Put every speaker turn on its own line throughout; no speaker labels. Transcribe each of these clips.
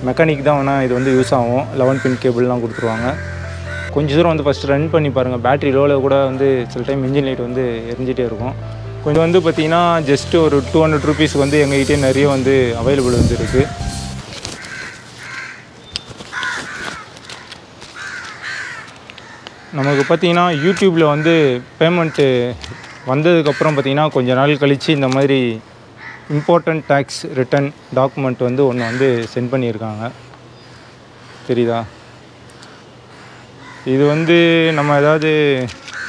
Mechanic தான் வேணால் இது வந்து யூஸ் ஆகும். 11 பின் கேபிள்லாம் கொடுத்துருவாங்க. கொஞ்சம் தூரம் வந்து ஃபஸ்ட்டு ரன் பண்ணி பாருங்கள். பேட்ரி லோவில் கூட வந்து சில டைம் இன்ஜின் லைட் வந்து எரிஞ்சிட்டே இருக்கும். கொஞ்சம் வந்து பார்த்திங்கன்னா ஜஸ்ட்டு ஒரு 200 ரூபீஸ்க்கு வந்து எங்கள்கிட்டே நிறைய வந்து அவைலபிள் வந்து இருக்குது. நமக்கு பார்த்திங்கன்னா யூடியூப்பில் வந்து பேமெண்ட்டு வந்ததுக்கப்புறம் பார்த்திங்கன்னா கொஞ்சம் நாள் கழித்து இந்த மாதிரி இம்பார்ட்டன்ட் டேக்ஸ் ரிட்டன் டாக்குமெண்ட் வந்து ஒன்று வந்து சென்ட் பண்ணியிருக்காங்க. தெரியுதா? இது வந்து நம்ம ஏதாவது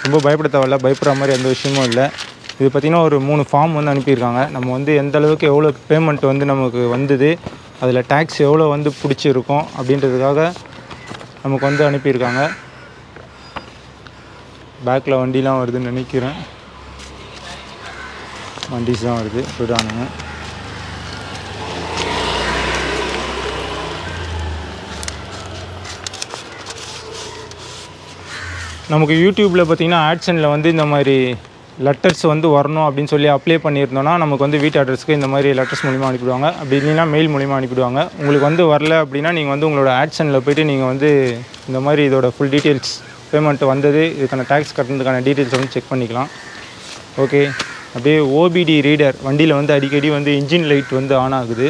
ரொம்ப பயப்பட தேவையில்ல. பயப்படுற மாதிரி எந்த விஷயமும் இல்லை. இது பார்த்திங்கன்னா ஒரு 3 ஃபார்ம் வந்து அனுப்பியிருக்காங்க. நம்ம வந்து எந்த அளவுக்கு எவ்வளோ பேமெண்ட் வந்து நமக்கு வந்தது, அதில் டேக்ஸ் எவ்வளோ வந்து பிடிச்சிருக்கோம் அப்படின்றதுக்காக நமக்கு வந்து அனுப்பியிருக்காங்க. பேக்கில் வண்டிலாம் வருதுன்னு நினைக்கிறேன். வண்டிஸ் தான் வருது. விடானுங்க. நமக்கு யூடியூப்பில் பார்த்திங்கன்னா ஆட்சனில் வந்து இந்த மாதிரி லெட்டர்ஸ் வந்து வரணும் அப்படின்னு சொல்லி அப்ளை பண்ணியிருந்தோன்னா நமக்கு வந்து வீட்டு அட்ரஸ்க்கு இந்த மாதிரி லெட்டர்ஸ் மூலிமா அனுப்பிவிடுவாங்க. அப்படி இல்லைன்னா மெயில் மூலிமா அனுப்பிவிடுவாங்க. உங்களுக்கு வந்து வரல அப்படின்னா நீங்கள் வந்து உங்களோட ஆட்சனில் போய்ட்டு நீங்கள் வந்து இந்த மாதிரி இதோட ஃபுல் டீட்டெயில்ஸ் பேமெண்ட் வந்தது, இதுக்கான டேக்ஸ் கட்டினதுக்கான டீட்டெயில்ஸ் வந்து செக் பண்ணிக்கலாம். ஓகே. அப்படியே ஓபிடி ரீடர் வண்டியில் வந்து அடிக்கடி வந்து இன்ஜின் லைட் வந்து ஆன் ஆகுது.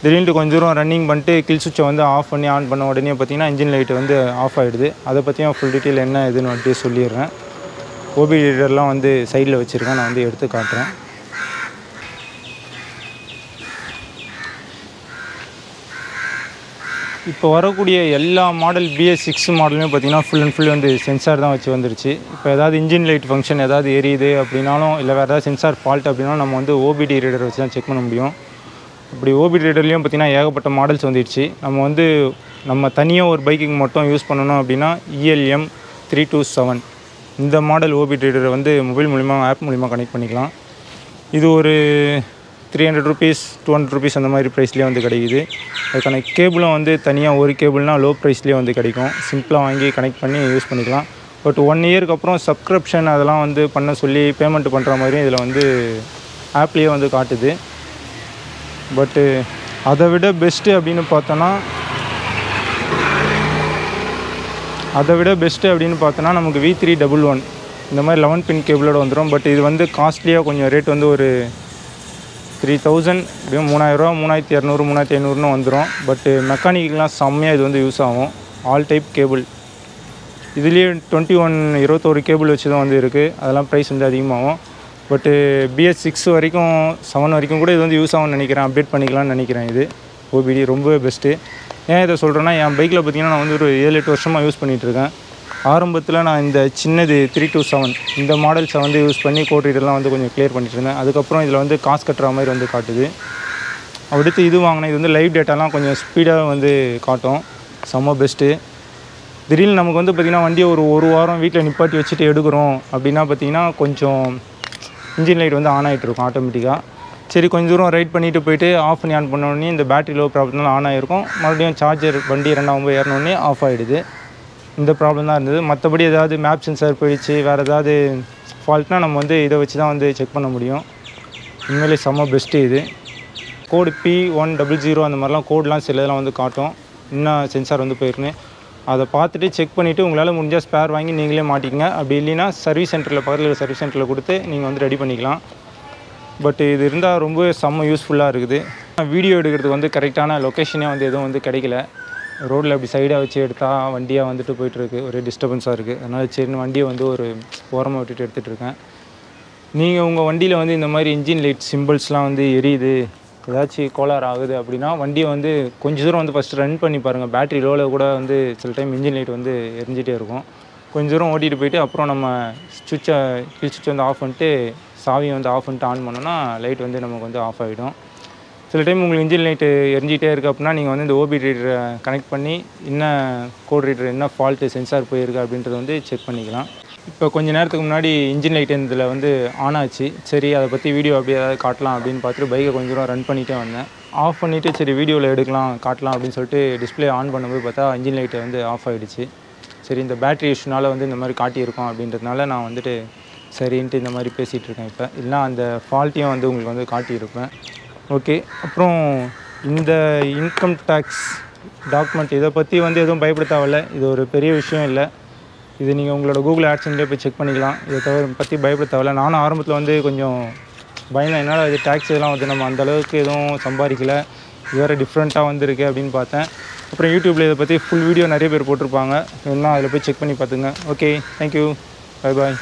திடீர்னு கொஞ்சம் தூரம் ரன்னிங் பண்ணிட்டு கில் சுவிட்சை வந்து ஆஃப் பண்ணி ஆன் பண்ண உடனே பார்த்திங்கன்னா இன்ஜின் லைட்டு வந்து ஆஃப் ஆகிடுது. அதை பற்றியும் ஃபுல் டீட்டெயில் என்ன இதுன்னு வந்துட்டு சொல்லிடுறேன். ஓபிடி ரீடர்லாம் வந்து சைடில் வச்சுருக்கேன். நான் வந்து எடுத்து காட்டுறேன். இப்போ வரக்கூடிய எல்லா மாடல் BS6 மாடலுமே பார்த்திங்கன்னா ஃபுல் அண்ட் ஃபுல் வந்து சென்சார் தான் வச்சு வந்துருச்சு. இப்போ ஏதாவது இன்ஜின் லைட் ஃபங்க்ஷன் ஏதாவது எரியுது அப்படின்னாலும், இல்லை வேறு ஏதாவது சென்சார் ஃபால்ட் அப்படின்னாலும் நம்ம வந்து ஓபிடி ரீடர் வச்சு தான் செக் பண்ண முடியும். இப்படி ஓபிடி ரீடர்லேயும் பார்த்திங்கன்னா ஏகப்பட்ட மாடல்ஸ் வந்துடுச்சு. நம்ம தனியாக ஒரு பைக்குக்கு மட்டும் யூஸ் பண்ணணும் அப்படின்னா ELM 327 இந்த மாடல் ஓபிடி ரீடரை வந்து மொபைல் மூலிமா ஆப் மூலிமா கனெக்ட் பண்ணிக்கலாம். இது ஒரு 300 ரூபீஸ் 200 ரூபீஸ் அந்த மாதிரி ப்ரைஸ்லேயே வந்து கிடைக்குது. அதுக்கான கேபிளும் வந்து தனியாக ஒரு கேபிள்னால் லோ ப்ரைஸ்லேயே வந்து கிடைக்கும். சிம்பிளாக வாங்கி கனெக்ட் பண்ணி யூஸ் பண்ணிக்கலாம். பட் 1 இயருக்கு அப்புறம் சப்ஸ்கிரிப்ஷன் அதெல்லாம் வந்து பண்ண சொல்லி பேமெண்ட் பண்ணுற மாதிரியும் இதில் வந்து ஆப்லேயே வந்து காட்டுது. பட்டு அதை விட பெஸ்ட்டு அப்படின்னு பார்த்தோன்னா நமக்கு V311 இந்த மாதிரி 11 பின் கேபிளோட வந்துடும். பட் இது வந்து காஸ்ட்லியாக கொஞ்சம் ரேட் வந்து ஒரு 3000 எப்படியும் 3000, 3200, 3500 வந்துடும். பட்டு மெக்கானிக்கெலாம் செம்மையாக இது வந்து யூஸ் ஆகும். ஆல் டைப் கேபிள் இதுலேயே 21 கேபிள் வச்சு தான் வந்து இருக்குது. அதெல்லாம் ப்ரைஸ் வந்து அதிகமாகும். பட்டு BS6 வரைக்கும் 7 வரைக்கும் கூட இது வந்து யூஸ் ஆகும்னு நினைக்கிறேன். அப்டேட் பண்ணிக்கலாம்னு நினைக்கிறேன். இது ஓபிடி ரொம்ப பெஸ்ட்டு. ஏன் இதை சொல்கிறேன்னா, என் பைக்கில் பார்த்திங்கன்னா நான் வந்து ஒரு 7-8 வருஷமாக யூஸ் பண்ணிகிட்ருக்கேன். ஆரம்பத்தில் நான் இந்த சின்னது 327 இந்த மாடல்ஸை வந்து யூஸ் பண்ணி கோட் ரீடர்லாம் வந்து கொஞ்சம் கிளியர் பண்ணிட்டு இருந்தேன். அதுக்கப்புறம் இதில் வந்து காசு கட்டுற மாதிரி வந்து காட்டுது. அடுத்து இது வாங்கினேன். இது வந்து லைவ் டேட்டாலாம் கொஞ்சம் ஸ்பீடாக வந்து காட்டும். செம்ம பெஸ்ட்டு. திடீர்னு நமக்கு வந்து பார்த்திங்கன்னா வண்டியை ஒரு வாரம் வீட்டில் நிப்பாட்டி வச்சுட்டு எடுக்கிறோம் அப்படின்னா பார்த்திங்கன்னா கொஞ்சம் இன்ஜின் லைட் வந்து ஆன் ஆகிட்ருக்கும் ஆட்டோமேட்டிக்காக. சரி கொஞ்சம் தூரம் ரைட் பண்ணிவிட்டு போயிட்டு ஆஃப் பண்ணி ஆன் பண்ணோடனே இந்த பேட்டரி லோ ப்ராப்ளம்னால ஆன் ஆகிருக்கும். மறுபடியும் சார்ஜர் வண்டி 2 ஏறினோடனே ஆஃப் ஆகிடுது. இந்த ப்ராப்ளம் தான் இருந்தது. மற்றபடி ஏதாவது மேப் சென்சார் போயிடுச்சு, வேறு ஏதாவது ஃபால்ட்னால் நம்ம வந்து இதை வச்சு தான் வந்து செக் பண்ண முடியும். உண்மையிலே செம்ம பெஸ்ட்டு இது. கோடு P100 அந்த மாதிரிலாம் கோடெலாம் சில இதெல்லாம் வந்து காட்டும். இன்னும் சென்சார் வந்து போயிருக்குன்னு அதை பார்த்துட்டு செக் பண்ணிவிட்டு உங்களால் முடிஞ்சால் ஸ்பேர் வாங்கி நீங்களே மாட்டிக்கங்க. அப்படி இல்லைன்னா சர்வீஸ் சென்டரில் பக்கத்தில் இருக்கிற சர்வீஸ் சென்டரில் கொடுத்து நீங்கள் வந்து ரெடி பண்ணிக்கலாம். பட் இது இருந்தால் ரொம்ப செம்ம யூஸ்ஃபுல்லாக இருக்குது. வீடியோ எடுக்கிறதுக்கு வந்து கரெக்டான லொக்கேஷனே வந்து எதுவும் வந்து கிடைக்கல. ரோட்டில் அப்படி சைடாக வச்சு எடுத்தால் வண்டியாக வந்துட்டு போயிட்டுருக்கு. ஒரே டிஸ்டர்பன்ஸாக இருக்குது. அதனால் சரின்னு வண்டியை வந்து ஒரு ஓரமாக விட்டுட்டு எடுத்துகிட்டு இருக்கேன். நீங்கள் உங்கள் வண்டியில் வந்து இந்த மாதிரி இன்ஜின் லைட் சிம்பிள்ஸ்லாம் வந்து எரியுது, ஏதாச்சும் கோளாறு ஆகுது அப்படின்னா வண்டியை வந்து கொஞ்சம் தூரம் வந்து ஃபஸ்ட்டு ரன் பண்ணி பாருங்கள். பேட்ரி லோவில் கூட வந்து சில டைம் இன்ஜின் லைட் வந்து எரிஞ்சிட்டே இருக்கும். கொஞ்சம் தூரம் ஓட்டிகிட்டு போயிட்டு அப்புறம் நம்ம கில் சுவிட்சை வந்து ஆஃப் பண்ணிட்டு சாவியை வந்து ஆஃப் பண்ணிட்டு ஆன் பண்ணோன்னா லைட் வந்து நமக்கு வந்து ஆஃப் ஆகிடும். சில டைம் உங்களுக்கு இன்ஜின் லைட்டு எரிஞ்சிகிட்டே இருக்குது அப்படின்னா நீங்கள் வந்து இந்த ஓபிடி ரீடரை கனெக்ட் பண்ணி என்ன கோட் ரீடர் என்ன ஃபால்ட்டு சென்சார் போயிருக்கு அப்படின்றத வந்து செக் பண்ணிக்கலாம். இப்போ கொஞ்சம் நேரத்துக்கு முன்னாடி இன்ஜின் லைட் இதில் வந்து ஆன் ஆச்சு. சரி அதை பற்றி வீடியோ அப்படியே ஏதாவது காட்டலாம் அப்படின்னு பார்த்துட்டு பைக்கை கொஞ்சம் தூரம் ரன் பண்ணிகிட்டே வந்தேன். ஆஃப் பண்ணிவிட்டு சரி வீடியோவில் எடுக்கலாம் காட்டலாம் அப்படின்னு சொல்லிட்டு டிஸ்பிளே ஆன் பண்ணும்போது பார்த்தா இன்ஜின் லைட்டை வந்து ஆஃப் ஆகிடுச்சு. சரி இந்த பேட்ரி இஷ்யூனால் வந்து இந்த மாதிரி காட்டியிருக்கோம் அப்படின்றதுனால நான் வந்துட்டு சரின்ட்டு இந்த மாதிரி பேசிகிட்ருக்கேன். இப்போ இல்லைனா அந்த ஃபால்ட்டையும் வந்து உங்களுக்கு வந்து காட்டியிருப்பேன். ஓகே. அப்புறம் இந்த இன்கம் டேக்ஸ் டாக்குமெண்ட் இதை பற்றி வந்து எதுவும் பயப்பட தேவையில்ல. இது ஒரு பெரிய விஷயம் இல்லை. இது நீங்கள் உங்களோட கூகுள் ஆட்ஸ்லேயே போய் செக் பண்ணிக்கலாம். இதை பற்றி பயப்பட தேவையில்ல. நானும் ஆரம்பத்தில் வந்து கொஞ்சம் பயந்தேன், என்னால் இது டேக்ஸ் இதெல்லாம் வந்து நம்ம அந்தளவுக்கு எதுவும் சம்பாதிக்கலை, வேறு டிஃப்ரெண்ட்டாக வந்துருக்கு அப்படின்னு பார்த்தேன். அப்புறம் யூடியூப்பில் இதை பற்றி ஃபுல் வீடியோ நிறைய பேர் போட்டிருப்பாங்க, வேணும்னா அதில் போய் செக் பண்ணி பார்த்துங்க. Okay, thank you, bye bye.